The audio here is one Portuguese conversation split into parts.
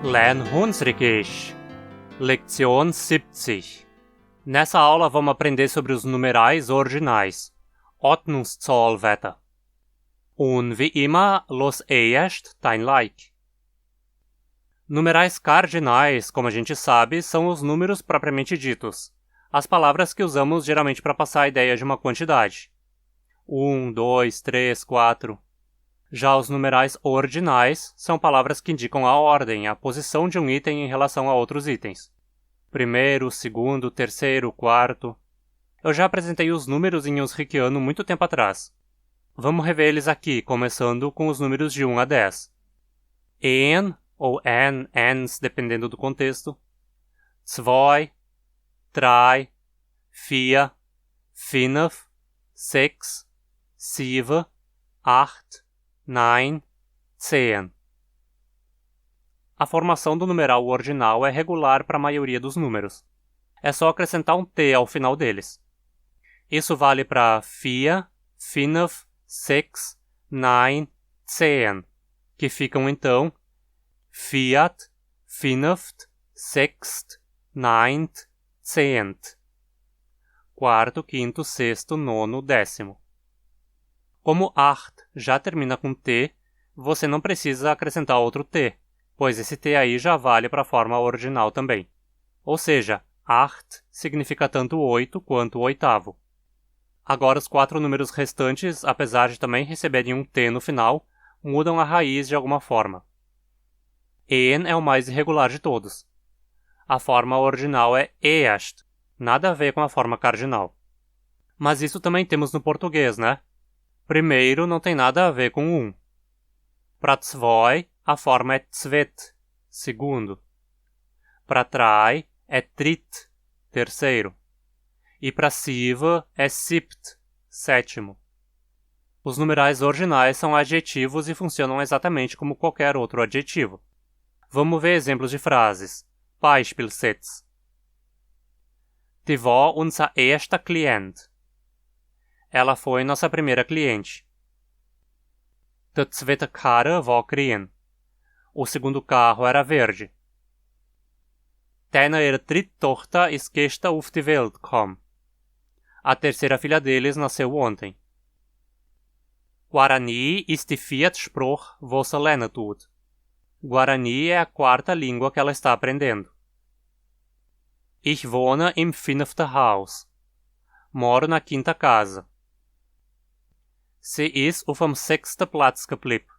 Lern Hunsrückisch, Lektion 70. Nessa aula vamos aprender sobre os numerais ordinais, Ordnungszahlwerte. Und wie immer, los erst dein Like. Numerais cardinais, como a gente sabe, são os números propriamente ditos, as palavras que usamos geralmente para passar a ideia de uma quantidade. 1, 2, 3, 4. Já os numerais ordinais são palavras que indicam a ordem, a posição de um item em relação a outros itens. Primeiro, segundo, terceiro, quarto. Eu já apresentei os números em Usrichiano muito tempo atrás. Vamos rever eles aqui, começando com os números de 1 a 10. En, ou ens, dependendo do contexto. 2, 3, 4, 5, 6, 7, 8, 9, 10. A formação do numeral ordinal é regular para a maioria dos números. É só acrescentar um t ao final deles. Isso vale para 4, 5, 6, 9, 10, que ficam então 4, 5, 6, 9, 10. Quarto, quinto, sexto, nono, décimo. Como 8 já termina com t, você não precisa acrescentar outro t, pois esse t aí já vale para a forma ordinal também. Ou seja, 8 significa tanto 8 quanto o oitavo. Agora os 4 números restantes, apesar de também receberem um t no final, mudam a raiz de alguma forma. En é o mais irregular de todos. A forma ordinal é erst, nada a ver com a forma cardinal. Mas isso também temos no português, né? Primeiro não tem nada a ver com 1. Para 2, a forma é zweit, segundo. Para 3 é dritt, terceiro. E para 7 é siebt, sétimo. Os numerais ordinais são adjetivos e funcionam exatamente como qualquer outro adjetivo. Vamos ver exemplos de frases. Beispielsätze. Die war unser erster Klient. Ela foi nossa primeira cliente. Der zweite Karre war grün. O segundo carro era verde. Deine dritte Tochter ist gestern auf die Welt gekommen. A terceira filha deles nasceu ontem. Guarani ist die vierte Sprache, wo sie lernen tut. Guarani é a quarta língua que ela está aprendendo. Ich wohne im 5. Haus. Moro na quinta casa. Sie ist auf dem 6. Platz geblieben.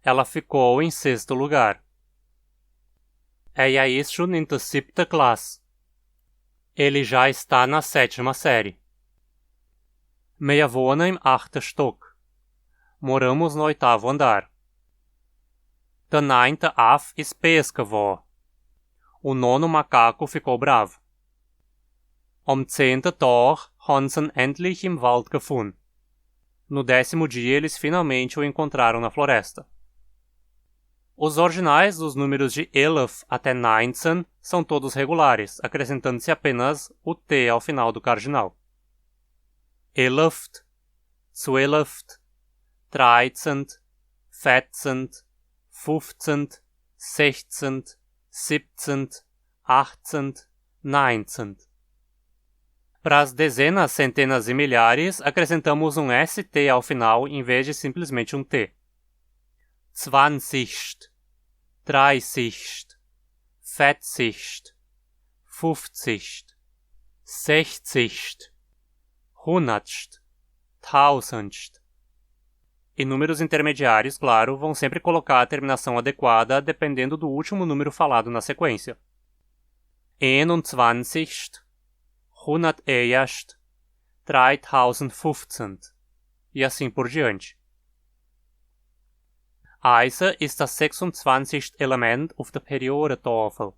Ela ficou em 6º lugar. Er ist schon in der 7. Klasse. Ele já está na 7ª série. Wir wohnen im 8. Stock. Moramos no 8º andar. Der 9. Aff ist böse geworden. O 9º macaco ficou bravo. Am 10. Tag haben sie ihn endlich im Wald gefunden. No 10º dia, eles finalmente o encontraram na floresta. Os ordinais dos números de 11 até 19 são todos regulares, acrescentando-se apenas o t ao final do cardinal. 11, 12, 13, 14, 15, 16, 17, 18, 19. Para as dezenas, centenas e milhares, acrescentamos um st ao final em vez de simplesmente um t. 20, 30, 40, 50, 60, 100, 1000. E números intermediários, claro, vão sempre colocar a terminação adequada dependendo do último número falado na sequência. 21, 101, 3015 e assim por diante. Eisen ist das 26. Element auf der Periodentafel.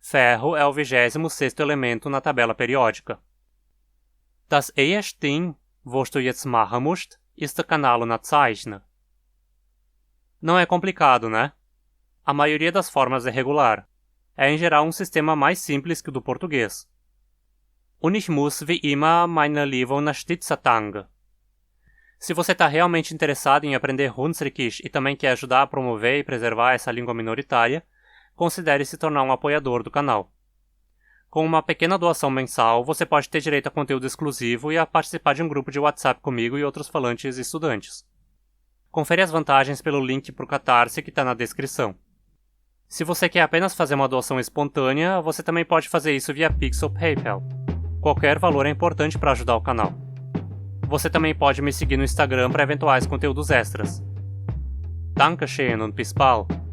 Ferro é o 26º elemento na tabela periódica. Das erste Ding, was du jetzt machen musst, ist der Kanal nachzeichnen. Não é complicado, né? A maioria das formas é regular. É em geral um sistema mais simples que o do português. Und ich muss wie immer meine Liebe na Stitzatanga. Se você está realmente interessado em aprender Hunsrückisch e também quer ajudar a promover e preservar essa língua minoritária, considere se tornar um apoiador do canal. Com uma pequena doação mensal, você pode ter direito a conteúdo exclusivo e a participar de um grupo de WhatsApp comigo e outros falantes e estudantes. Confere as vantagens pelo link para o Catarse que está na descrição. Se você quer apenas fazer uma doação espontânea, você também pode fazer isso via Pix ou PayPal. Qualquer valor é importante para ajudar o canal. Você também pode me seguir no Instagram para eventuais conteúdos extras. Dankeschön und bis bald!